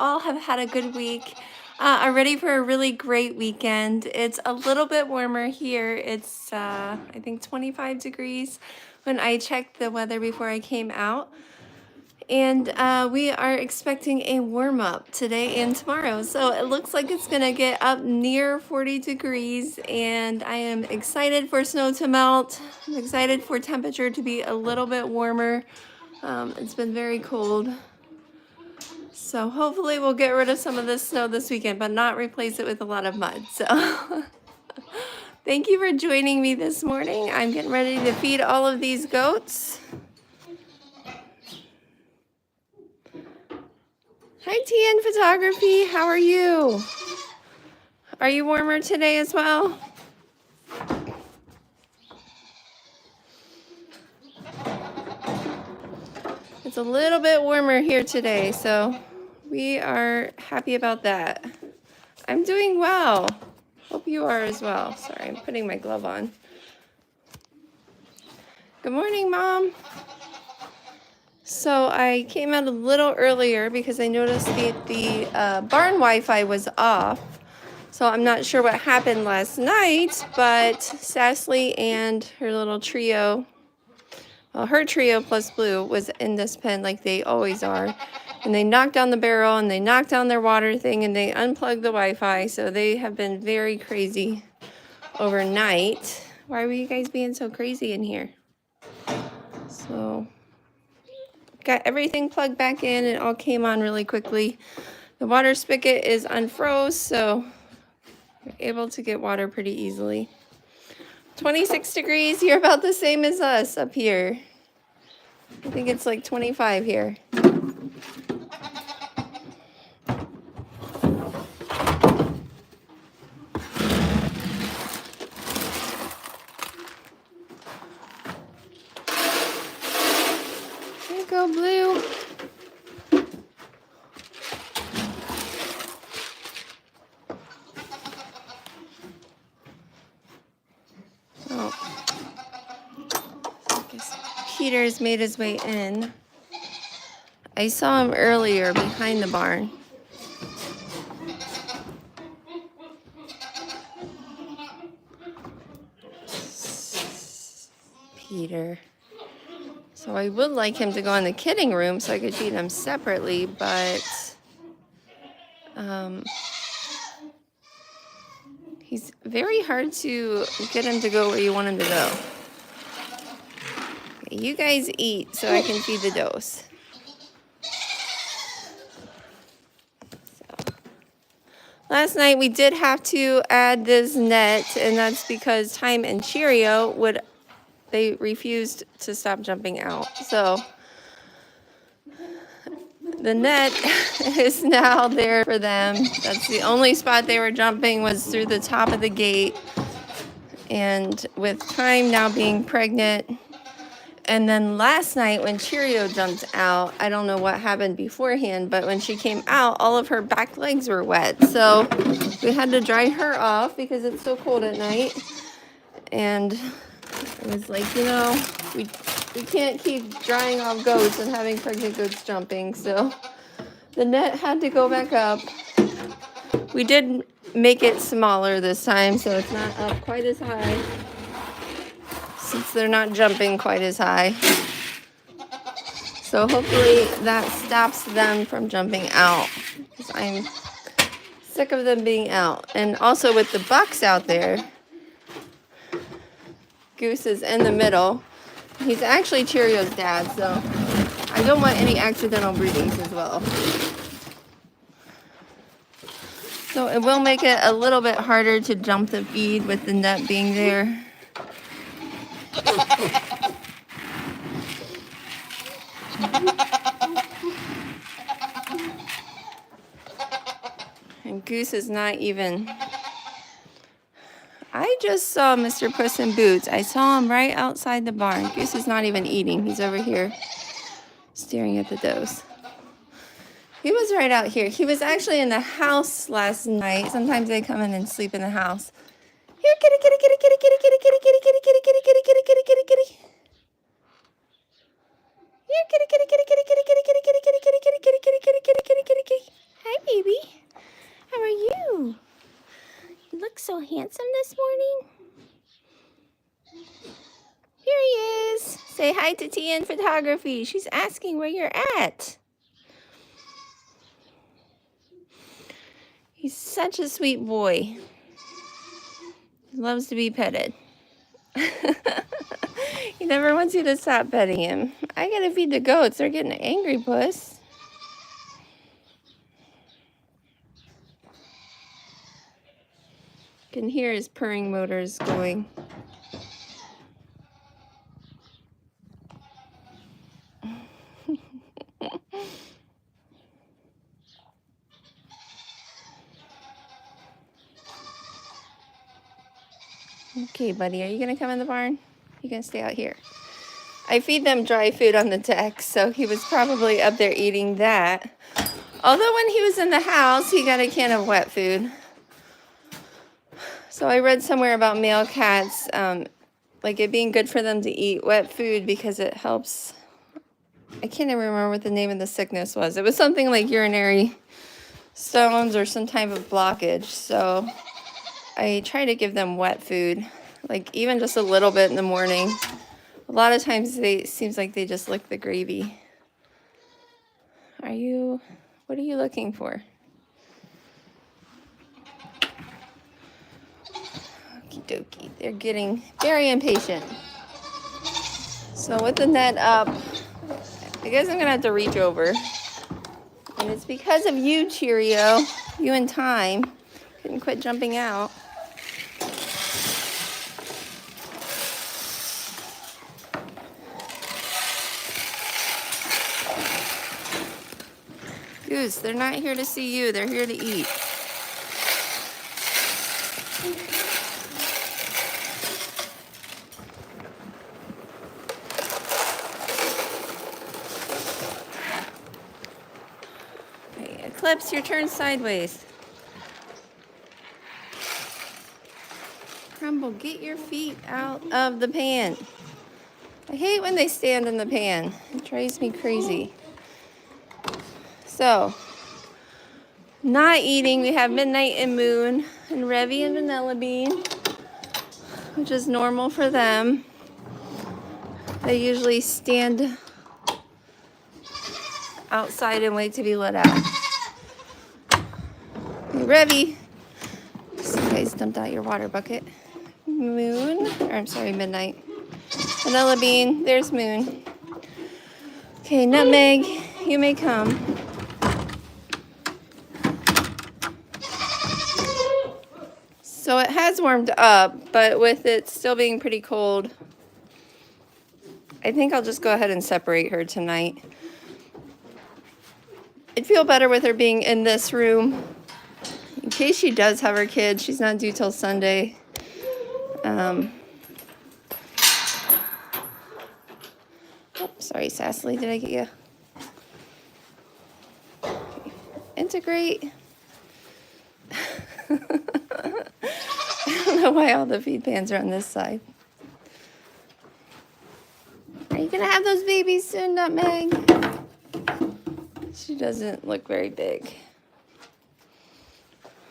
all have had a good week. Are ready for a really great weekend. It's a little bit warmer here. It's, I think, 25 degrees when I checked the weather before I came out. And we are expecting a warm up today and tomorrow. So it looks like it's going to get up near 40 degrees. And I am excited for snow to melt. I'm excited for temperature to be a little bit warmer. It's been very cold. So hopefully we'll get rid of some of this snow this weekend, but not replace it with a lot of mud. So thank you for joining me this morning. I'm getting ready to feed all of these goats. Hi, TN Photography. How are you? Are you warmer today as well? It's a little bit warmer here today, so we are happy about that. I'm doing well. Hope you are as well. Sorry, I'm putting my glove on. Good morning, Mom. So I came out a little earlier because I noticed the barn Wi-Fi was off. So I'm not sure what happened last night, but Sassly and her little trio, well, her trio plus Blue was in this pen like they always are. And they knocked down the barrel and they knocked down their water thing and they unplugged the Wi-Fi. So they have been very crazy overnight. Why were you guys being so crazy in here? So got everything plugged back in. It all came on really quickly. The water spigot is unfroze, so we're able to get water pretty easily. 26 degrees. You're about the same as us up here. I think it's like 25 here. There you go, Blue. Oh, I guess Peter's made his way in. I saw him earlier behind the barn. Peter. So I would like him to go in the kidding room so I could feed him separately, but he's very hard to get him to go where you want him to go. Okay, you guys eat so I can feed the does. Last night we did have to add this net, and that's because Time and Cheerio they refused to stop jumping out. So the net is now there for them. That's the only spot they were jumping was through the top of the gate. And with Time now being pregnant, and then last night when Cheerio jumped out, I don't know what happened beforehand, but when she came out, all of her back legs were wet. So we had to dry her off because it's so cold at night. And I was like, you know, we can't keep drying off goats and having pregnant goats jumping. So the net had to go back up. We did make it smaller this time, so it's not up quite as high, since they're not jumping quite as high. So hopefully that stops them from jumping out, because I'm sick of them being out. And also with the bucks out there, Goose is in the middle. He's actually Cheerio's dad, so I don't want any accidental breedings as well. So it will make it a little bit harder to jump the feed with the net being there. And Goose is not even... I just saw Mr. Puss in Boots. I saw him right outside the barn. Goose is not even eating. He's over here staring at the does. He was right out here. He was actually in the house last night. Sometimes they come in and sleep in the house. Here, kitty, kitty, kitty, kitty, kitty, kitty, kitty, kitty, kitty, kitty, kitty, kitty, kitty, kitty, kitty, kitty. Here, kitty, kitty, kitty, kitty, kitty, kitty, kitty, kitty, kitty, kitty, kitty, kitty, kitty, kitty, kitty, kitty, kitty. Hi, handsome this morning? Here he is. Say hi to TN Photography. She's asking where you're at. He's such a sweet boy. He loves to be petted. He never wants you to stop petting him. I gotta feed the goats. They're getting angry, puss. You can hear his purring motors going. Okay, buddy, are you gonna come in the barn? You gonna stay out here? I feed them dry food on the deck, so he was probably up there eating that. Although when he was in the house, he got a can of wet food. So I read somewhere about male cats, like it being good for them to eat wet food because it helps. I can't even remember what the name of the sickness was. It was something like urinary stones or some type of blockage. So I try to give them wet food, like even just a little bit in the morning. A lot of times it seems like they just lick the gravy. What are you looking for? Okie dokie, they're getting very impatient. So with the net up, I guess I'm gonna have to reach over. And it's because of you, Cheerio, you and Time. Couldn't quit jumping out. Goose, they're not here to see you, they're here to eat. Okay, Eclipse, your turn sideways. Crumble, get your feet out of the pan. I hate when they stand in the pan. It drives me crazy. So, not eating, we have Midnight and Moon and Revy and Vanilla Bean, which is normal for them. They usually stand outside and wait to be let out. Hey, Revy, you guys dumped out your water bucket. Moon, or I'm sorry, Midnight. Vanilla Bean, there's Moon. Okay, Nutmeg, you may come. So it has warmed up, but with it still being pretty cold, I think I'll just go ahead and separate her tonight. I'd feel better with her being in this room. In case she does have her kid, she's not due till Sunday. Oh, sorry, Sassly, did I get you? Okay. Integrate. I don't know why all the feed pans are on this side. Are you gonna have those babies soon, Nutmeg? She doesn't look very big.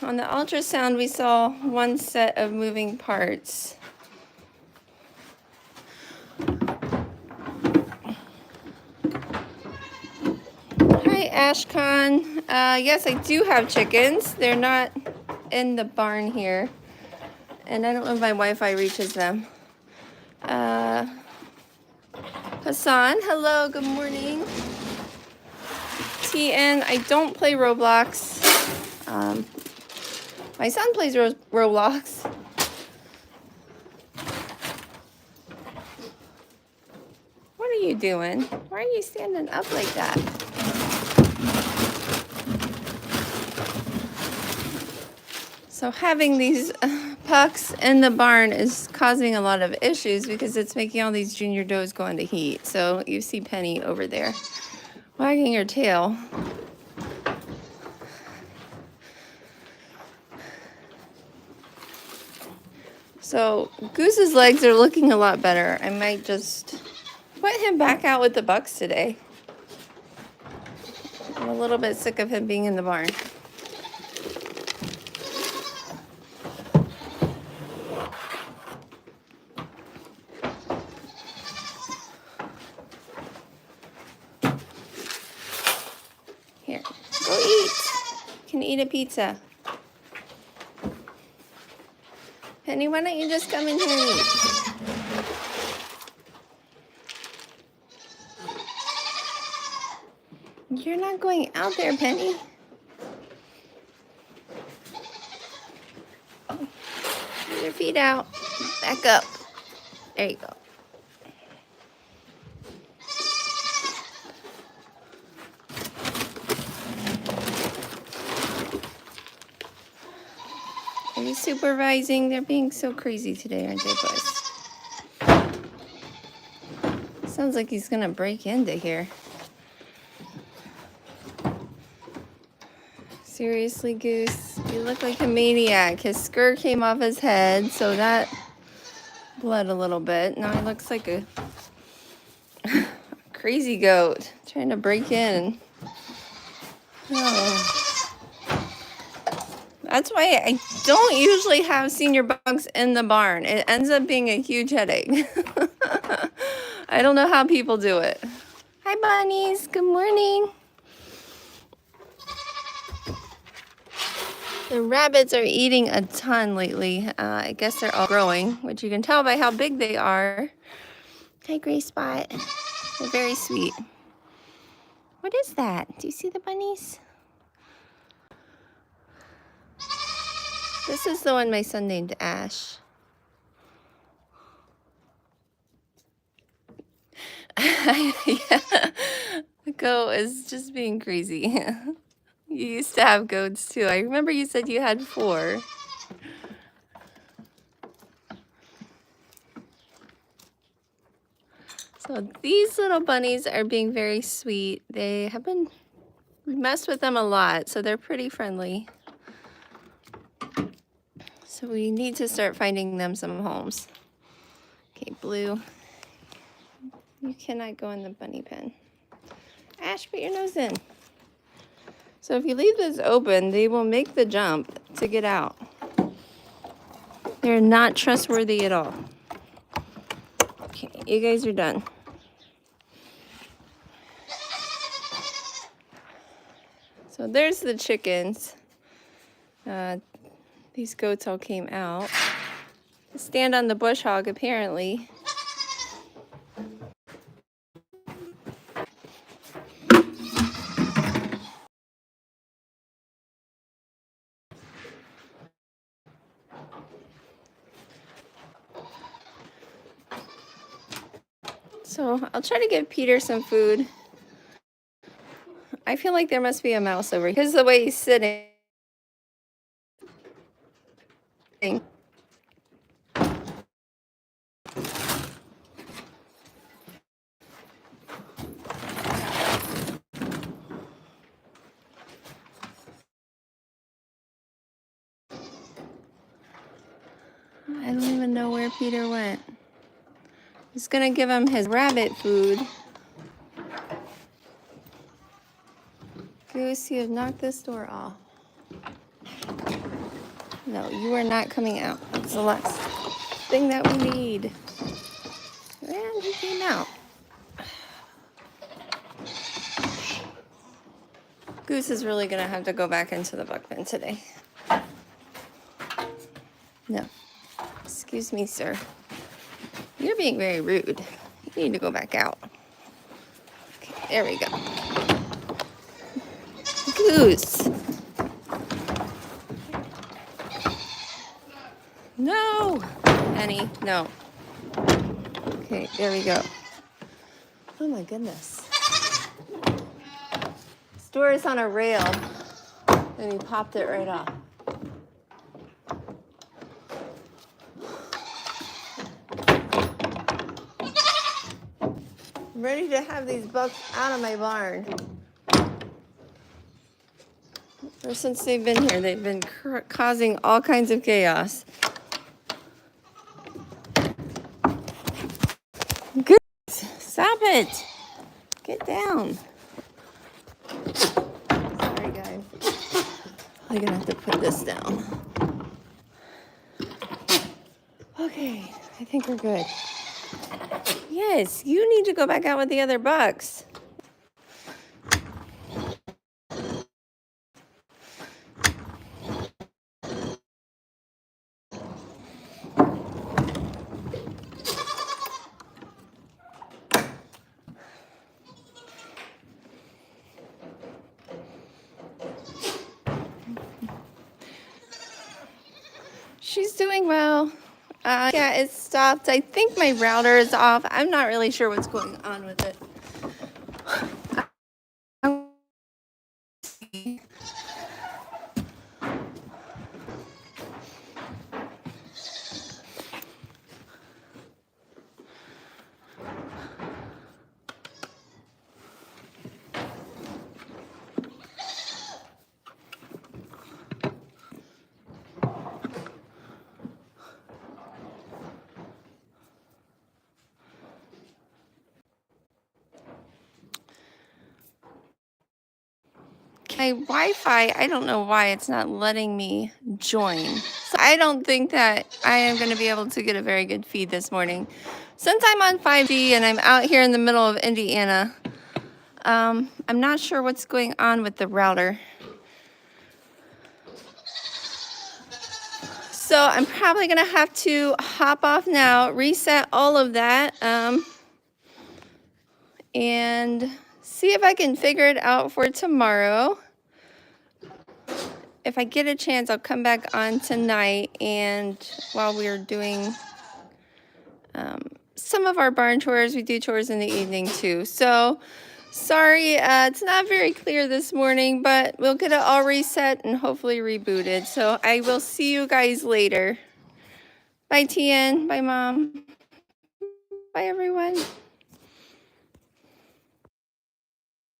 On the ultrasound, we saw one set of moving parts. Hi, Ashcon. Yes, I do have chickens. They're not in the barn here. And I don't know if my Wi-Fi reaches them. Hassan, hello, good morning. TN, I don't play Roblox. My son plays Roblox. What are you doing? Why are you standing up like that? So having these pucks in the barn is causing a lot of issues because it's making all these junior does go into heat. So you see Penny over there wagging her tail. So Goose's legs are looking a lot better. I might just put him back out with the bucks today. I'm a little bit sick of him being in the barn. Go eat. You can eat a pizza. Penny, why don't you just come in here and eat? You're not going out there, Penny. Get your feet out. Back up. There you go. Are you supervising? They're being so crazy today, aren't they, Buzz? Sounds like he's gonna break into here. Seriously, Goose, you look like a maniac. His skirt came off his head, so that bled a little bit. Now he looks like a crazy goat trying to break in. Oh. That's why I don't usually have senior bugs in the barn. It ends up being a huge headache. I don't know how people do it. Hi, bunnies. Good morning. The rabbits are eating a ton lately. I guess they're all growing, which you can tell by how big they are. Hi, Gray Spot. They're very sweet. What is that? Do you see the bunnies? This is the one my son named Ash. Yeah. The goat is just being crazy. You used to have goats too. I remember you said you had 4. So these little bunnies are being very sweet. They have been messed with them a lot, so they're pretty friendly. So we need to start finding them some homes. Okay, Blue. You cannot go in the bunny pen. Ash, put your nose in. So if you leave this open, they will make the jump to get out. They're not trustworthy at all. Okay, you guys are done. So there's the chickens. These goats all came out. Stand on the bush hog, apparently. So I'll try to give Peter some food. I feel like there must be a mouse over here because of the way he's sitting. I don't even know where Peter went. I was gonna give him his rabbit food. Goose, you have knocked this door off. No, you are not coming out. That's the last thing that we need. And he came out. Goose is really gonna have to go back into the buck pen today. No. Excuse me, sir. You're being very rude. You need to go back out. Okay, there we go. Goose. No. Penny, no. Okay, there we go. Oh my goodness. This door is on a rail, and he popped it right off. I'm ready to have these bucks out of my barn. Ever since they've been here, they've been causing all kinds of chaos. Good. Stop it. Get down. Sorry, guys. I'm gonna have to put this down. Okay, I think we're good. Yes, you need to go back out with the other bucks. She's doing well. Yeah, it stopped. I think my router is off. I'm not really sure what's going on with it. My Wi-Fi, I don't know why it's not letting me join. So I don't think that I am going to be able to get a very good feed this morning. Since I'm on 5G and I'm out here in the middle of Indiana, I'm not sure what's going on with the router. So I'm probably going to have to hop off now, reset all of that, and see if I can figure it out for tomorrow. If I get a chance, I'll come back on tonight, and while we're doing some of our barn chores, we do chores in the evening too. So sorry, it's not very clear this morning, but we'll get it all reset and hopefully rebooted. So I will see you guys later. Bye, Tian. Bye, Mom. Bye, everyone.